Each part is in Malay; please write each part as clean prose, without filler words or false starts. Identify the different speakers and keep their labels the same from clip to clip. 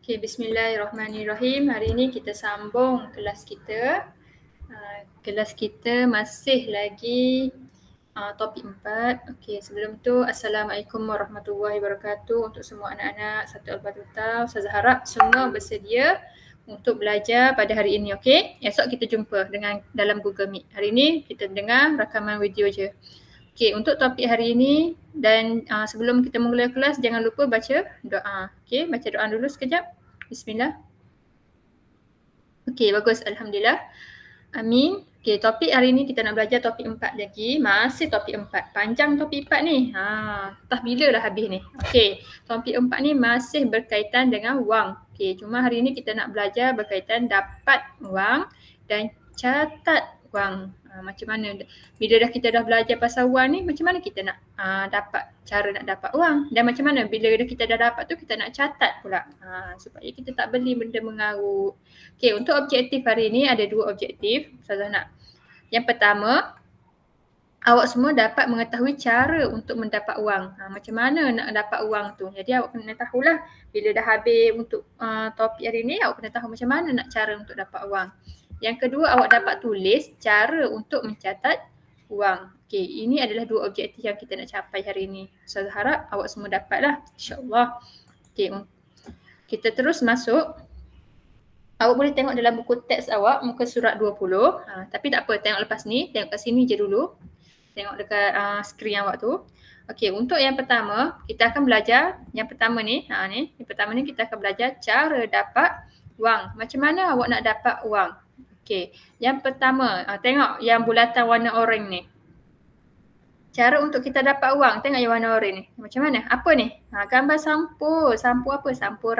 Speaker 1: Okay, bismillahirrahmanirrahim. Hari ini kita sambung kelas kita. Kelas kita masih lagi topik 4. Okay, sebelum tu Assalamualaikum warahmatullahi wabarakatuh untuk semua anak-anak satu Al-Batuta. Ustazah harap semua bersedia untuk belajar pada hari ini. Okay, esok kita jumpa dengan dalam Google Meet. Hari ini kita dengar rakaman video je. Okay, untuk topik hari ini dan sebelum kita mula kelas jangan lupa baca doa. Okay, baca doa dulu sekejap. Bismillah. Okay, bagus. Alhamdulillah. Amin. Okay, topik hari ni kita nak belajar topik 4 lagi. Masih topik 4. Panjang topik 4 ni. Entah bila lah habis ni. Okay, topik 4 ni masih berkaitan dengan wang. Okay, cuma hari ni kita nak belajar berkaitan dapat wang dan catat wang. Macam mana bila kita dah belajar pasal wang ni, macam mana kita nak dapat cara nak dapat wang, dan macam mana bila kita dah dapat tu kita nak catat pula supaya kita tak beli benda mengarut. Okay, untuk objektif hari ni ada 2 objektif Ustazah nak. Yang pertama, awak semua dapat mengetahui cara untuk mendapat wang. Macam mana nak dapat wang tu. Jadi awak kena tahulah bila dah habis untuk topik hari ni, awak kena tahu macam mana nak cara untuk dapat wang. Yang kedua, awak dapat tulis cara untuk mencatat wang. Okey, ini adalah 2 objektif yang kita nak capai hari ini. Saya harap awak semua dapatlah, insya-Allah. Okey, kita terus masuk. Awak boleh tengok dalam buku teks awak muka surat 20. Tapi tak apa, tengok lepas ni, tengok kat sini je dulu. Tengok dekat skrin awak tu. Okey, untuk yang pertama, kita akan belajar yang pertama ni, yang pertama ni kita akan belajar cara dapat wang. Macam mana awak nak dapat wang? Okey, yang pertama, tengok yang bulatan warna oranye ni. Cara untuk kita dapat wang, tengok yang warna oranye ni. Macam mana? Apa ni? Gambar sampul. Sampul apa? Sampul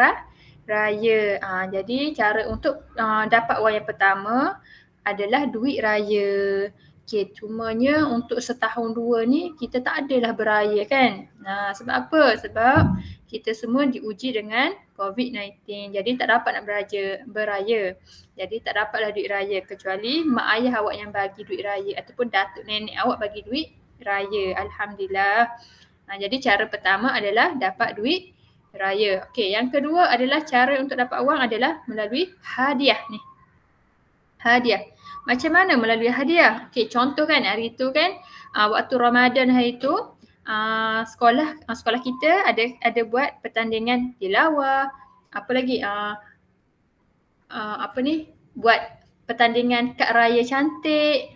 Speaker 1: raya. Jadi cara untuk dapat wang yang pertama adalah duit raya. Okey, cumanya untuk setahun 2 ni kita tak adalah beraya kan. Sebab apa? Sebab kita semua diuji dengan COVID-19. Jadi tak dapat nak beraya. Jadi tak dapatlah duit raya kecuali mak ayah awak yang bagi duit raya ataupun datuk nenek awak bagi duit raya. Alhamdulillah. Jadi cara pertama adalah dapat duit raya. Okey, yang kedua adalah cara untuk dapat wang adalah melalui hadiah ni. Hadiah. Macam mana melalui hadiah? Okey, contoh kan hari tu kan waktu Ramadan hari tu sekolah kita ada buat pertandingan tilawah, apa lagi buat pertandingan kad raya cantik.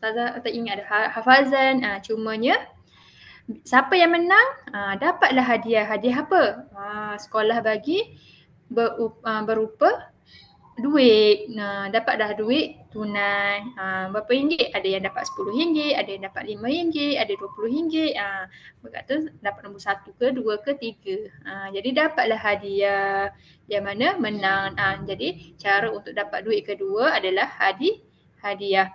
Speaker 1: Tak ingat ada hafazan. Cumanya siapa yang menang dapatlah hadiah. Hadiah apa? Sekolah bagi berupa duit. Dapat dah duit tunai. Berapa ringgit? Ada yang dapat RM10, ada yang dapat RM5, ada RM20. Berkata dapat nombor 1 ke 2 ke 3. Jadi dapatlah hadiah yang mana menang. Jadi cara untuk dapat duit kedua adalah hadiah.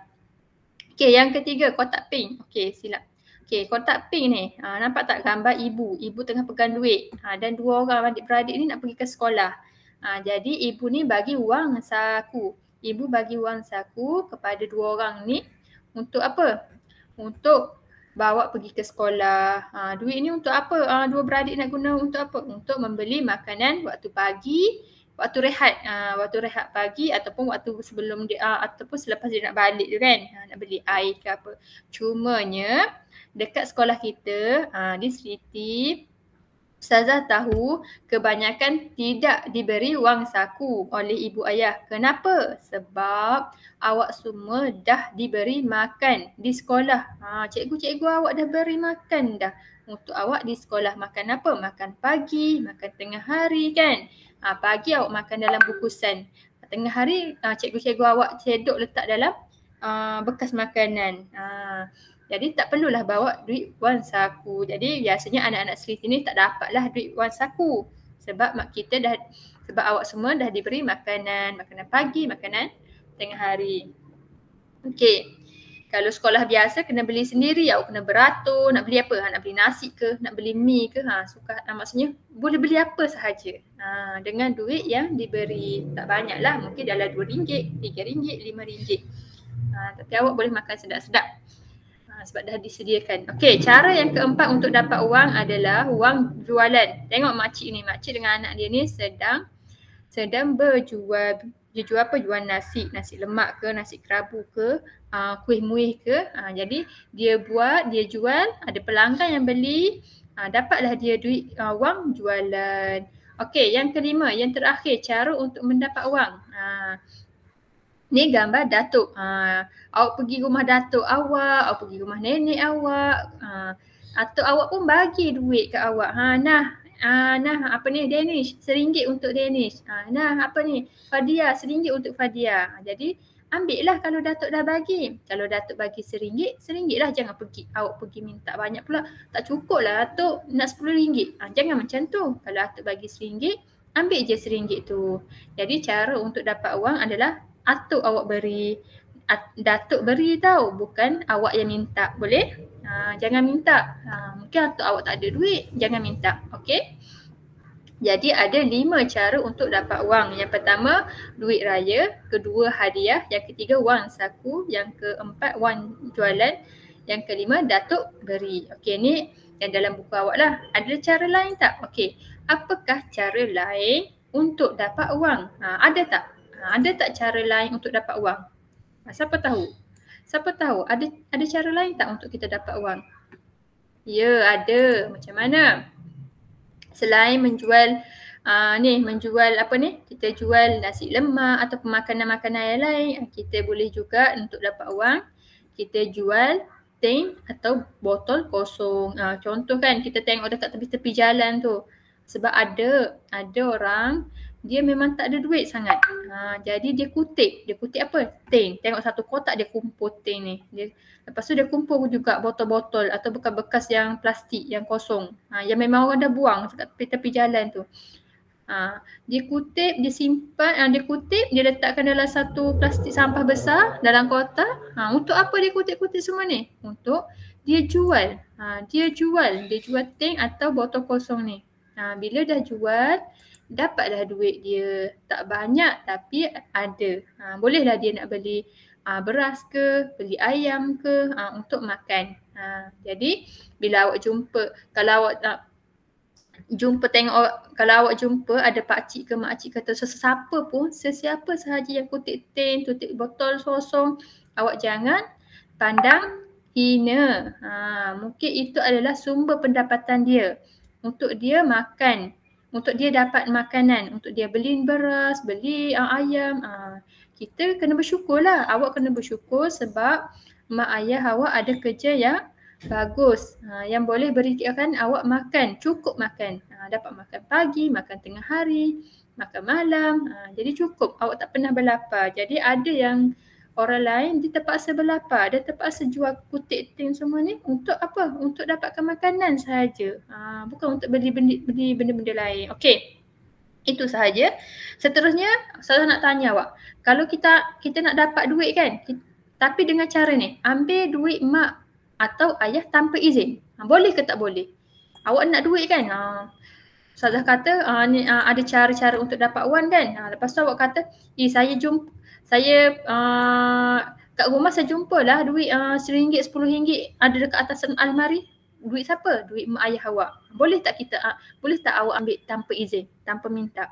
Speaker 1: Okey, yang ketiga kotak pink. Okey, silap. Okey, kotak pink ni. Nampak tak gambar ibu? Ibu tengah pegang duit. Dan 2 orang adik-beradik ni nak pergi ke sekolah. Jadi ibu ni bagi wang saku. Ibu bagi wang saku kepada 2 orang ni untuk apa? Untuk bawa pergi ke sekolah. Duit ni untuk apa? 2 beradik nak guna untuk apa? Untuk membeli makanan waktu pagi, waktu rehat. Waktu rehat pagi ataupun waktu sebelum dia ataupun selepas dia nak balik tu kan. Nak beli air ke apa. Cumanya dekat sekolah kita di Sriti, Ustazah tahu kebanyakan tidak diberi wang saku oleh ibu ayah. Kenapa? Sebab awak semua dah diberi makan di sekolah. Cikgu-cikgu awak dah beri makan dah untuk awak di sekolah. Makan apa? Makan pagi, makan tengah hari kan. Pagi awak makan dalam bungkusan. Tengah hari cikgu-cikgu awak cedok letak dalam bekas makanan. Jadi tak perlulah bawa duit wang saku. Jadi biasanya anak-anak Sriti ni tak dapatlah duit wang saku. Sebab sebab awak semua dah diberi makanan pagi, makanan tengah hari. Okey. Kalau sekolah biasa kena beli sendiri, awak kena beratur, nak beli apa? Nak beli nasi ke, nak beli mi ke? Maksudnya boleh beli apa sahaja. Dengan duit yang diberi. Tak banyaklah, mungkin dalam RM2, RM3, RM5. Tapi awak boleh makan sedap-sedap. Sebab dah disediakan. Okey, cara yang keempat untuk dapat wang adalah wang jualan. Tengok makcik ni, makcik dengan anak dia ni sedang sedang berjual apa? Jual nasi lemak ke, nasi kerabu ke, kuih muih ke. Jadi dia buat, dia jual, ada pelanggan yang beli, dapatlah dia duit, wang jualan. Okey, yang kelima, yang terakhir, cara untuk mendapat wang. Ni gambar datuk. Awak pergi rumah datuk awak, awak pergi rumah nenek awak, atau awak pun bagi duit ke awak. Nah apa ni, Danish, RM1 untuk Danish. Nah apa ni, Fadia, RM1 untuk Fadia. Jadi ambil lah kalau datuk dah bagi. Kalau datuk bagi RM1, RM1 lah, jangan awak pergi minta banyak pula. Tak cukup lah datuk nak RM10. Jangan macam tu. Kalau datuk bagi RM1, ambil je RM1 tu. Jadi cara untuk dapat wang adalah atuk awak beri, datuk beri tau, bukan awak yang minta. Boleh? Jangan minta. Mungkin atuk awak tak ada duit, jangan minta. Okey? Jadi ada 5 cara untuk dapat wang. Yang pertama, duit raya. Kedua, hadiah. Yang ketiga, wang saku. Yang keempat, wang jualan. Yang kelima, datuk beri. Okey, ni yang dalam buku awak lah. Ada cara lain tak? Okey, apakah cara lain untuk dapat wang? Ada tak? Ada tak cara lain untuk dapat wang? Siapa tahu? Siapa tahu? Ada cara lain tak untuk kita dapat wang? Ya, ada. Macam mana? Selain menjual menjual apa ni? Kita jual nasi lemak atau makanan-makanan yang lain, kita boleh juga untuk dapat wang, kita jual tin atau botol kosong. Contoh kan, kita tengok dekat tepi-tepi jalan tu. Sebab ada orang dia memang tak ada duit sangat. Jadi dia kutip apa? Tin. Tengok satu kotak dia kumpul tin ni. Lepas tu dia kumpul juga botol-botol atau bekas-bekas yang plastik yang kosong. Yang memang orang dah buang dekat tepi-tepi jalan tu. Dia kutip, dia simpan, dia kutip, dia letakkan dalam satu plastik sampah besar dalam kotak. Untuk apa dia kutip-kutip semua ni? Untuk dia jual. Dia jual tin atau botol kosong ni. Bila dah jual, dapatlah duit dia. Tak banyak tapi ada. Bolehlah dia nak beli beras ke, beli ayam ke untuk makan. Jadi bila awak jumpa, kalau awak kalau awak jumpa ada pakcik ke makcik kata sesiapa pun, sesiapa sahaja yang kutip tin, kutip botol kosong, awak jangan pandang hina. Mungkin itu adalah sumber pendapatan dia untuk dia makan, untuk dia dapat makanan, untuk dia beli beras, beli ayam. Kita kena bersyukurlah. Awak kena bersyukur sebab mak ayah awak ada kerja yang bagus, yang boleh berikan awak makan, cukup makan. Dapat makan pagi, makan tengah hari, makan malam. Jadi cukup, awak tak pernah berlapar. Jadi ada yang orang lain dia terpaksa berlapar, dia terpaksa jual kutip tin semua ni untuk apa? Untuk dapatkan makanan sahaja. Bukan untuk beli benda-benda lain. Okey. Itu sahaja. Seterusnya, saya nak tanya awak. Kalau kita nak dapat duit kan, tapi dengan cara ni, ambil duit mak atau ayah tanpa izin. Boleh ke tak boleh? Awak nak duit kan? Ustazah kata ada cara-cara untuk dapat wang kan? Lepas tu awak kata, kat rumah saya jumpalah duit RM1, RM10 ada dekat atas almari. Duit siapa? Duit mak ayah awak. Boleh tak awak ambil tanpa izin, tanpa minta?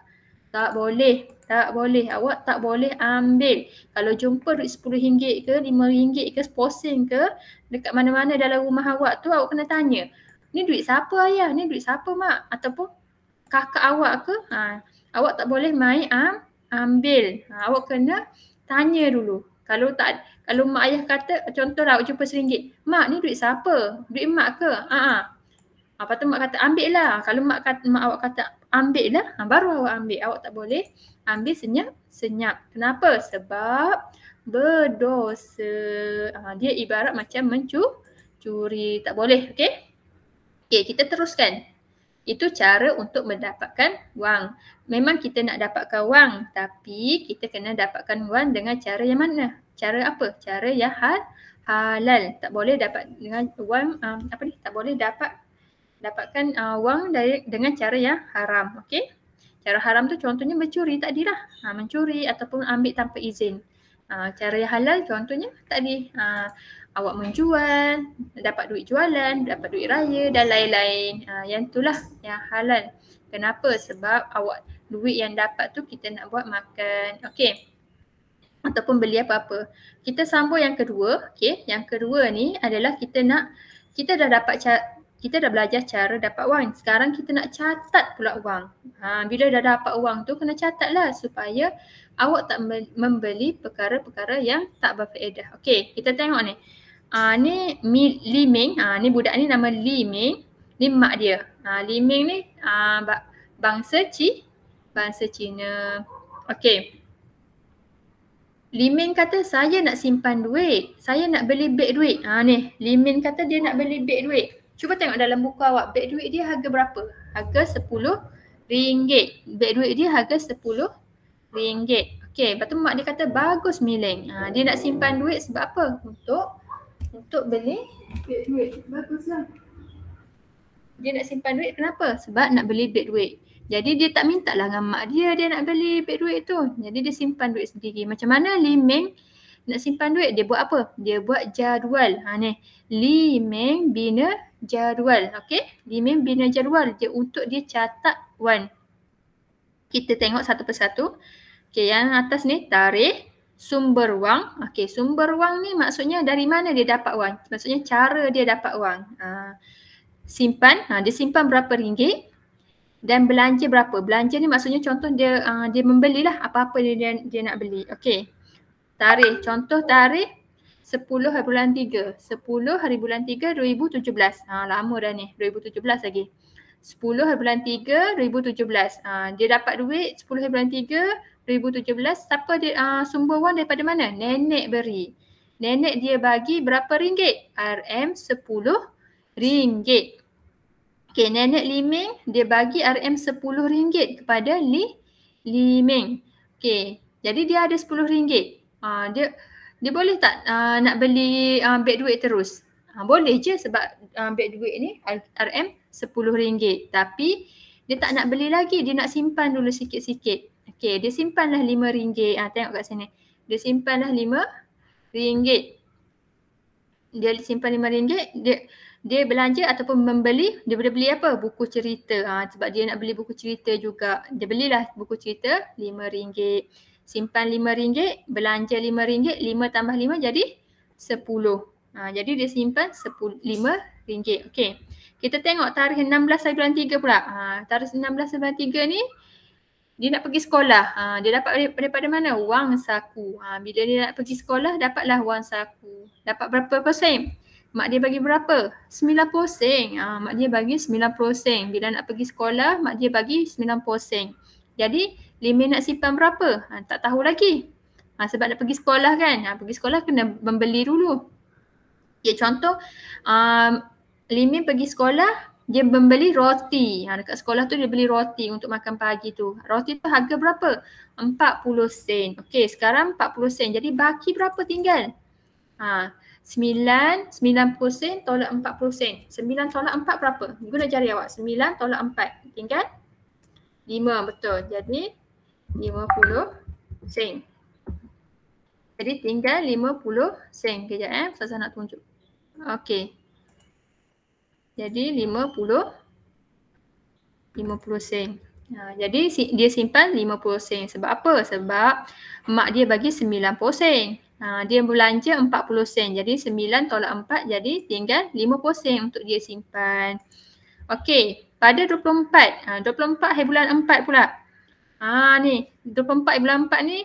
Speaker 1: Tak boleh. Awak tak boleh ambil. Kalau jumpa duit RM10 ke, RM5 ke, RM10 ke, dekat mana-mana dalam rumah awak tu, awak kena tanya. Ni duit siapa ayah? Ni duit siapa mak? Ataupun kakak awak ke? Awak tak boleh main ambil. Awak kena tanya dulu. Kalau mak ayah kata, contohlah awak jumpa RM1. Mak, ni duit siapa? Duit mak ke? Lepas tu mak kata ambil lah. Kalau mak awak kata ambil lah, baru awak ambil. Awak tak boleh ambil senyap. Kenapa? Sebab berdosa. Dia ibarat macam mencuri. Tak boleh, okey? Okey, kita teruskan. Itu cara untuk mendapatkan wang. Memang kita nak dapatkan wang, tapi kita kena dapatkan wang dengan cara yang mana? Cara apa? Cara yang halal. Tak boleh dapat dengan wang tak boleh dapatkan wang dengan cara yang haram. Okey? Cara haram tu contohnya mencuri, tadilah. Mencuri ataupun ambil tanpa izin. Cara yang halal contohnya tadi awak menjual, dapat duit jualan, dapat duit raya dan lain-lain. Yang itulah yang halal. Kenapa? Sebab awak duit yang dapat tu kita nak buat makan. Okey. Ataupun beli apa-apa. Kita sambung yang kedua. Okey. Yang kedua ni adalah kita dah belajar cara dapat wang. Sekarang kita nak catat pula wang. Bila dah dapat wang tu kena catatlah supaya awak tak membeli perkara-perkara yang tak berfaedah. Okey, kita tengok ni. Ni Li Ming. Ni budak ni nama Li Ming. Ni mak dia. Li Ming ni bangsa Cina. Okey. Li Ming kata saya nak simpan duit. Saya nak beli beg duit. Ni Li Ming kata dia nak beli beg duit. Cuba tengok dalam buku awak, beg duit dia harga berapa? Harga RM10. Beg duit dia harga RM10. Okey, lepas tu mak dia kata bagus Mileng. Dia nak simpan duit sebab apa? Untuk beli beg duit. Baguslah. Dia nak simpan duit kenapa? Sebab nak beli beg duit. Jadi dia tak minta lah dengan mak dia nak beli beg duit tu. Jadi dia simpan duit sendiri. Macam mana Li Ming nak simpan duit? Dia buat apa? Dia buat jadual. Ni Li Ming bina jadual. Okey? Li Ming bina jadual. Untuk dia catat wang. Kita tengok satu persatu. Okey, yang atas ni tarikh, sumber wang. Okey, sumber wang ni maksudnya dari mana dia dapat wang? Maksudnya cara dia dapat wang. Simpan, dia simpan berapa ringgit dan belanja berapa. Belanja ni maksudnya contoh dia membelilah apa-apa dia nak beli. Okey. Tarikh, contoh tarikh 10 hari bulan 3. 10 hari bulan 3 2017. Lama dah ni, 2017 lagi. 10 hari bulan 3 2017. Dia dapat duit 10 hari bulan 3 2017. Siapa dia sumber wang daripada mana? Nenek beri. Nenek dia bagi berapa ringgit? RM10. Okey, nenek Li Ming dia bagi RM10 kepada Li Ming. Okey, jadi dia ada RM10. Dia boleh tak nak beli beg duit terus? Boleh je sebab beg duit ni RM10. Tapi dia tak nak beli lagi, dia nak simpan dulu sikit-sikit. Okey, dia simpanlah RM5. Tengok kat sini. Dia simpanlah RM5. Dia simpan RM5, dia belanja ataupun membeli, dia boleh beli apa? Buku cerita. Sebab dia nak beli buku cerita juga. Dia belilah buku cerita RM5. Simpan RM5, belanja RM5, 5 tambah 5 jadi 10. Jadi dia simpan RM5. Okey. Kita tengok tarikh 16 hari bulan 3 pula. Tarikh 16 hari bulan 3 ni dia nak pergi sekolah. Dia dapat daripada mana? Wang saku. Bila dia nak pergi sekolah dapatlah wang saku. Dapat berapa persen? Mak dia bagi berapa? 90 sen. Mak dia bagi 90 sen. Bila nak pergi sekolah, mak dia bagi 90 sen. Jadi, Li Ming nak simpan berapa? Tak tahu lagi. Sebab nak pergi sekolah kan. Pergi sekolah kena membeli dulu. Okay, contoh, Li Ming pergi sekolah, dia membeli roti. Dekat sekolah tu dia beli roti untuk makan pagi tu. Roti tu harga berapa? 40 sen. Okey, sekarang 40 sen. Jadi baki berapa tinggal? 90 sen tolak 40 sen. 9 tolak 4 berapa? Guna jari awak. 9 tolak 4. Tinggal 5, betul. Jadi 50 sen. Jadi tinggal 50 sen. Kejap Ustazah nak tunjuk. Okey. Jadi 50 sen. Jadi dia simpan 50 sen. Sebab apa? Sebab mak dia bagi 90 sen. Dia belanja 40 sen. Jadi 9 tolak 4 jadi tinggal 50 sen untuk dia simpan. Okey, pada 24. 24 hari bulan 4 pula. Ni 24 hari bulan 4 ni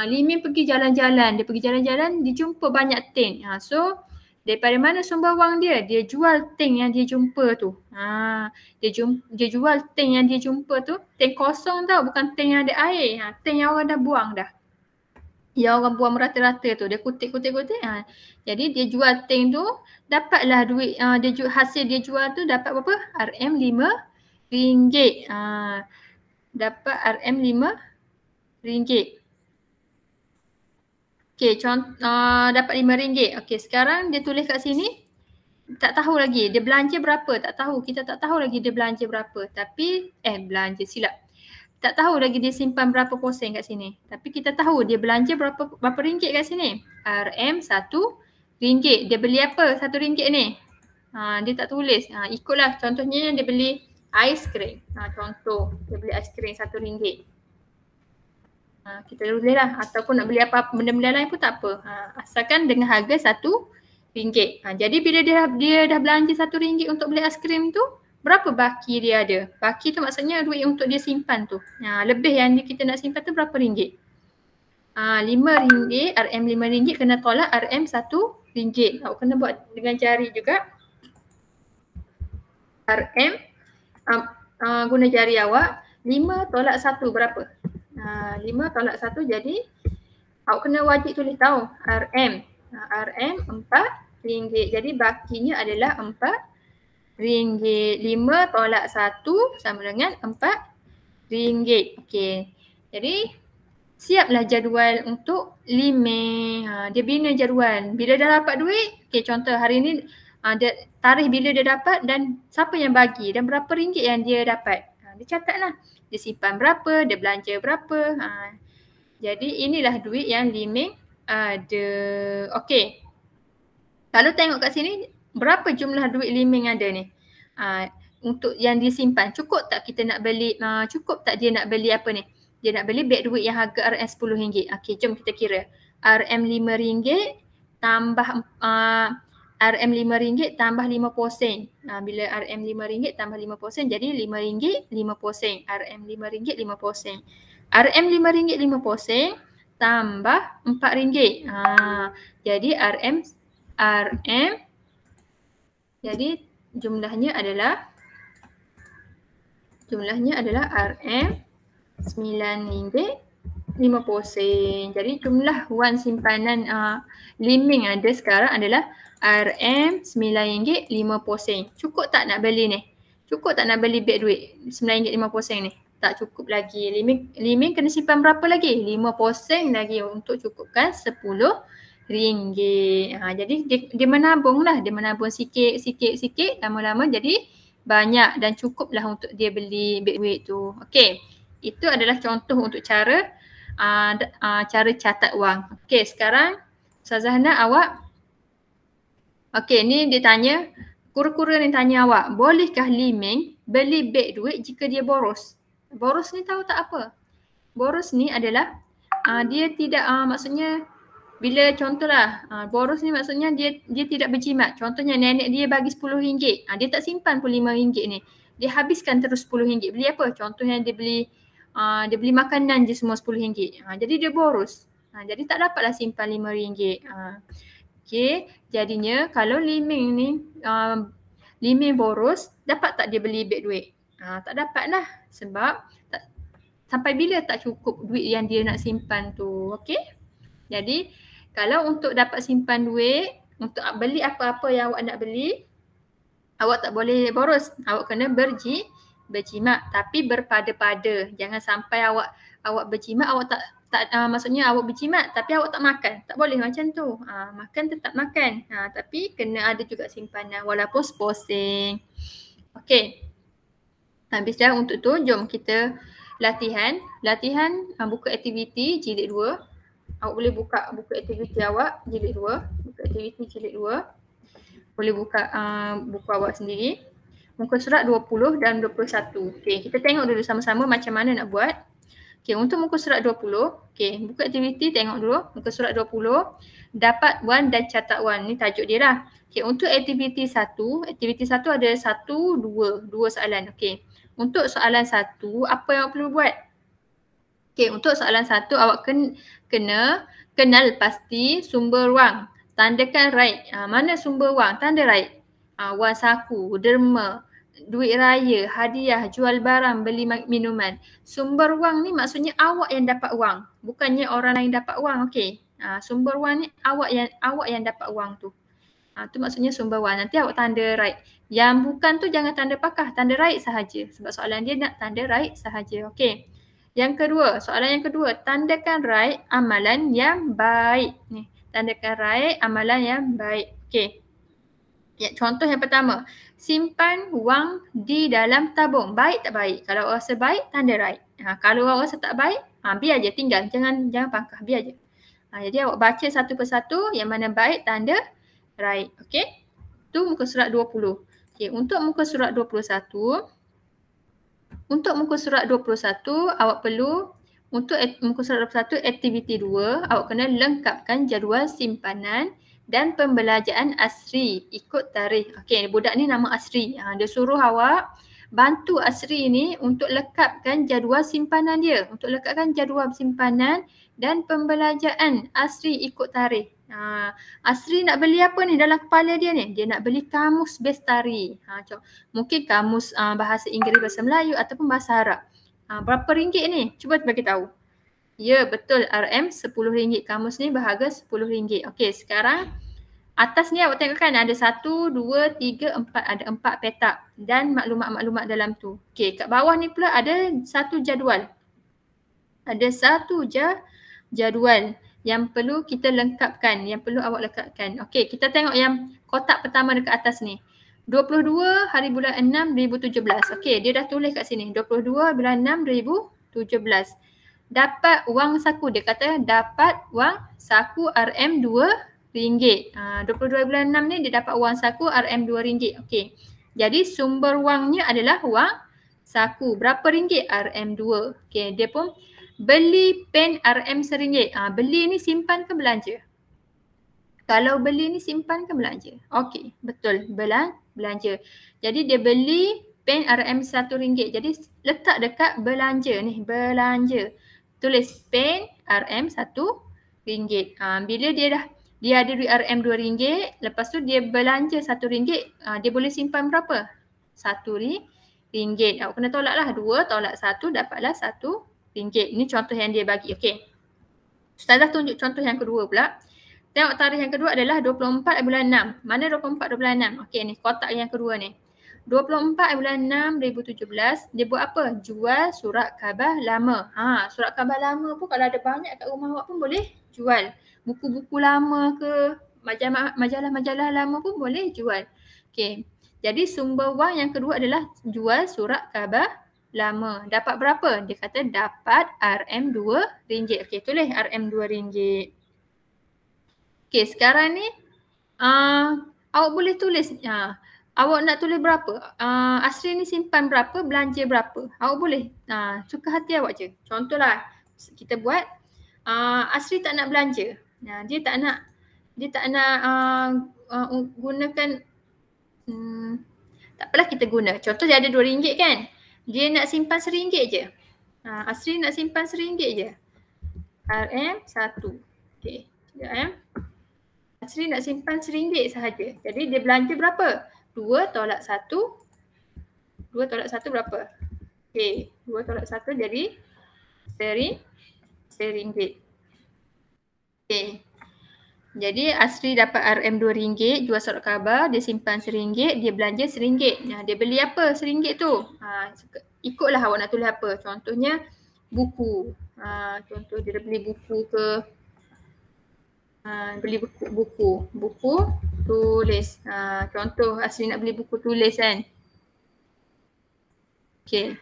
Speaker 1: Li Ming pergi jalan-jalan. Dia pergi jalan-jalan, dia jumpa banyak tin. So daripada mana sumber wang dia? Dia jual tin yang dia jumpa tu. Dia jual tin yang dia jumpa tu. Tin kosong tau, bukan tin yang ada air. Tin yang orang dah buang dah. Yang orang buang merata-rata tu, dia kutip. Jadi dia jual tin tu, dapatlah duit, hasil dia jual tu dapat berapa? RM5. Dapat RM5. Okey, dapat RM5. Okey, sekarang dia tulis kat sini, tak tahu lagi dia belanja berapa, tak tahu. Kita tak tahu lagi dia belanja berapa. Tapi, belanja silap. Tak tahu lagi dia simpan berapa persen kat sini. Tapi kita tahu dia belanja berapa ringgit kat sini. RM1. Dia beli apa RM1 ni? Dia tak tulis. Ikutlah contohnya dia beli Aiskrim. Contoh, kita beli aiskrim RM1. Kita boleh lah. Ataupun nak beli apa benda-benda lain pun tak apa. Asalkan dengan harga RM1. Jadi bila dia dah belanja RM1 untuk beli aiskrim tu, berapa baki dia ada? Baki tu maksudnya duit untuk dia simpan tu. Lebih yang kita nak simpan tu berapa ringgit? RM5, RM RM5 kena tolak RM RM1. Awak kena buat dengan jari juga. RM guna jari awak. 5 tolak 1 berapa? 5 tolak 1 jadi awak kena wajib tulis tahu RM. RM RM4. Jadi bakinya adalah RM4. 5 tolak 1 sama dengan RM4. Okey. Jadi siaplah jadual untuk liming. Dia bina jadual. Bila dah dapat duit, okey, contoh hari ni tarikh bila dia dapat dan siapa yang bagi dan berapa ringgit yang dia dapat. Dia catatlah. Dia simpan berapa, dia belanja berapa. Jadi inilah duit yang liming ada. Okey. Kalau tengok kat sini, berapa jumlah duit liming ada ni? Untuk yang disimpan, cukup tak kita nak beli, cukup tak dia nak beli apa ni? Dia nak beli beg duit yang harga RM RM10. Okey, jom kita kira. RM RM5 tambah RM RM5 tambah 50 sen. Bila RM RM5 tambah 50 sen jadi RM5 50 sen. RM RM5 50 sen. RM RM5 50 sen tambah RM4. Jadi RM jadi jumlahnya adalah RM RM9.50. Jadi jumlah wang simpanan liming ada sekarang adalah RM RM9.50. Cukup tak nak beli ni? Cukup tak nak beli beg duit RM9.50 ni? Tak cukup lagi. Liming kena simpan berapa lagi? 50 sen lagi untuk cukupkan RM10. Jadi dia menabung lah. Dia menabung sikit. Lama-lama jadi banyak dan cukuplah untuk dia beli beg duit tu. Okey. Itu adalah contoh untuk cara catat wang. Okey, sekarang Ustazah Hana awak. Okey, ni dia tanya, kura-kura ni tanya awak, bolehkah liming beli beg duit jika dia boros? Boros ni tahu tak apa? Boros ni adalah dia tidak maksudnya bila contohlah boros ni maksudnya dia tidak berjimat. Contohnya nenek dia bagi RM10. Dia tak simpan pun RM5 ni. Dia habiskan terus RM10. Beli apa? Contohnya dia beli makanan je semua RM10. Jadi dia boros. Jadi tak dapatlah simpan RM5. Okey, jadinya kalau liming ni liming boros, dapat tak dia beli beg duit? Tak dapat lah sebab sampai bila tak cukup duit yang dia nak simpan tu. Okey? Jadi kalau untuk dapat simpan duit, untuk beli apa-apa yang awak nak beli, awak tak boleh boros. Awak kena berjimat tapi berpada-pada. Jangan sampai awak berjimat, awak tak maksudnya awak berjimat tapi awak tak makan. Tak boleh macam tu. Makan tetap makan. Tapi kena ada juga simpanan walaupun seposeng. Okey. Habis dah untuk tu, jom kita latihan buku aktiviti jilid 2. Awak boleh buka buku aktiviti awak jilid 2. Buku aktiviti jilid 2. Boleh buka buku awak sendiri. Muka surat 20 dan 21. Okey, kita tengok dulu sama-sama macam mana nak buat. Okey, untuk muka surat 20, okey, buku aktiviti tengok dulu. Muka surat 20, dapat wan dan catat wan. Ni tajuk dia lah. Okey, untuk aktiviti 1 ada 2 soalan. Okey. Untuk soalan 1, apa yang awak perlu buat? Okey, untuk soalan 1 awak kena kenal pasti sumber wang. Tandakan right. Mana sumber wang? Tanda right. Wang saku, derma, duit raya, hadiah, jual barang, beli minuman. Sumber wang ni maksudnya awak yang dapat wang. Bukannya orang lain dapat wang. Okey. Sumber wang ni awak yang dapat wang tu. Tu maksudnya sumber wang. Nanti awak tanda right. Yang bukan tu jangan tanda pakah, tanda right sahaja. Sebab soalan dia nak tanda right sahaja. Okey. Soalan yang kedua, tandakan right amalan yang baik. Ni, tandakan right amalan yang baik. Okey. Ya, contoh yang pertama, simpan wang di dalam tabung. Baik tak baik? Kalau awak rasa baik, tanda right. Kalau awak rasa tak baik, biar je, tinggal. Jangan pangkah, biar je. Jadi awak baca satu persatu, yang mana baik tanda right. Okey. Tu muka surat 20. Okey, untuk muka surat 21, Untuk muka surat 21, awak perlu untuk muka surat 21 aktiviti 2, awak kena lengkapkan jadual simpanan dan pembelajaran Asri ikut tarikh. Okey, budak ni nama Asri. Dia suruh awak bantu Asri ni untuk lekapkan jadual simpanan dia. Untuk lekapkan jadual simpanan dan pembelajaran Asri ikut tarikh. Asri nak beli apa ni dalam kepala dia ni? Dia nak beli kamus Bestari. Mungkin kamus bahasa Inggeris, bahasa Melayu ataupun bahasa Arab. Berapa ringgit ni? Cuba bagi tahu. Ya, betul, RM10. Kamus ni berharga RM10. Okey, sekarang atas ni awak tengok kan ada 1, 2, 3, 4. Ada 4 petak dan maklumat-maklumat dalam tu. Okey, kat bawah ni pula ada satu jadual. Ada satu jadual yang perlu kita lengkapkan, yang perlu awak lengkapkan. Okey, kita tengok yang kotak pertama dekat atas ni. 22 hari bulan 6 2017. Okey, dia dah tulis kat sini. 22 bulan 6 2017. Dapat wang saku. Dia kata dapat wang saku RM2. 22 bulan 6 ni dia dapat wang saku RM2. Okey. Jadi sumber wangnya adalah wang saku. Berapa ringgit? RM2. Okey, dia pun beli pen RM1. Beli ni simpan ke belanja? Kalau beli ni simpan ke belanja? Okey, betul, belanja. Jadi dia beli pen RM1. Jadi letak dekat belanja ni, belanja. Tulis pen RM1. Bila dia ada duit RM2, lepas tu dia belanja RM1, dia boleh simpan berapa? RM1. Awak kena tolak lah, 2 tolak 1 dapatlah RM1. Ini contoh yang dia bagi. Okey. Ustazah tunjuk contoh yang kedua pula. Tengok tarikh yang kedua adalah 24 bulan 6. Mana 24 bulan 6? Okey, ni kotak yang kedua ni. 24 bulan 6 2017, dia buat apa? Jual surat khabar lama. Surat khabar lama pun kalau ada banyak kat rumah awak pun boleh jual. Buku-buku lama ke, majalah-majalah lama pun boleh jual. Okey. Jadi sumber wang yang kedua adalah jual surat khabar lama. Dapat berapa? Dia kata dapat RM2. Okey, tulis RM2. Okey, sekarang ni awak boleh tulis. Awak nak tulis berapa? Asri ni simpan berapa, belanja berapa? Awak boleh. Suka hati awak je. Contohlah kita buat Asri tak nak belanja. Dia tak nak gunakan tak apalah kita guna. Contoh dia ada RM2 kan? Dia nak simpan RM1 je. Asri nak simpan RM1 je. RM1. Okey. Asri nak simpan RM1 sahaja. Jadi dia belanja berapa? 2 tolak 1. 2 tolak 1 berapa? Okey. 2 tolak 1 jadi RM1. Okey. Jadi Asri dapat RM2, jual surat khabar, dia simpan RM1, dia belanja RM1. Dia beli apa RM1 tu? Ikutlah awak nak tulis apa. Contohnya buku. Contoh dia beli buku ke, beli buku tulis. Contoh Asri nak beli buku tulis kan. Okey.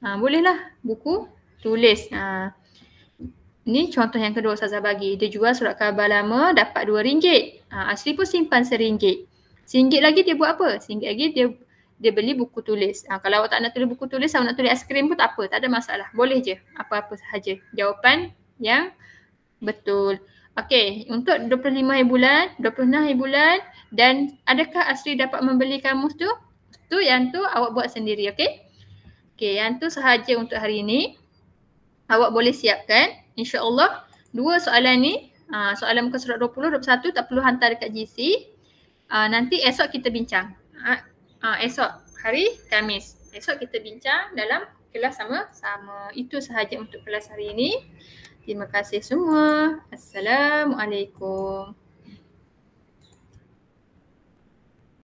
Speaker 1: Bolehlah buku tulis. Ni contoh yang kedua Ustazah bagi. Dia jual surat khabar lama dapat RM2. Asri pun simpan RM1. RM1 lagi dia buat apa? RM1 lagi dia beli buku tulis. Kalau awak tak nak tulis buku tulis, awak nak tulis aiskrim pun tak apa. Tak ada masalah. Boleh je. Apa-apa sahaja. Jawapan yang betul. Okey. Untuk 25 hari bulan, 26 hari bulan dan adakah Asri dapat membeli kamus tu? Yang tu awak buat sendiri. Okey. Okey. Yang tu sahaja untuk hari ini. Awak boleh siapkan. InsyaAllah 2 soalan ni, soalan muka surat 20, 21 tak perlu hantar dekat GC. Nanti esok kita bincang. Esok hari Khamis. Esok kita bincang dalam kelas sama-sama. Itu sahaja untuk kelas hari ini. Terima kasih semua. Assalamualaikum.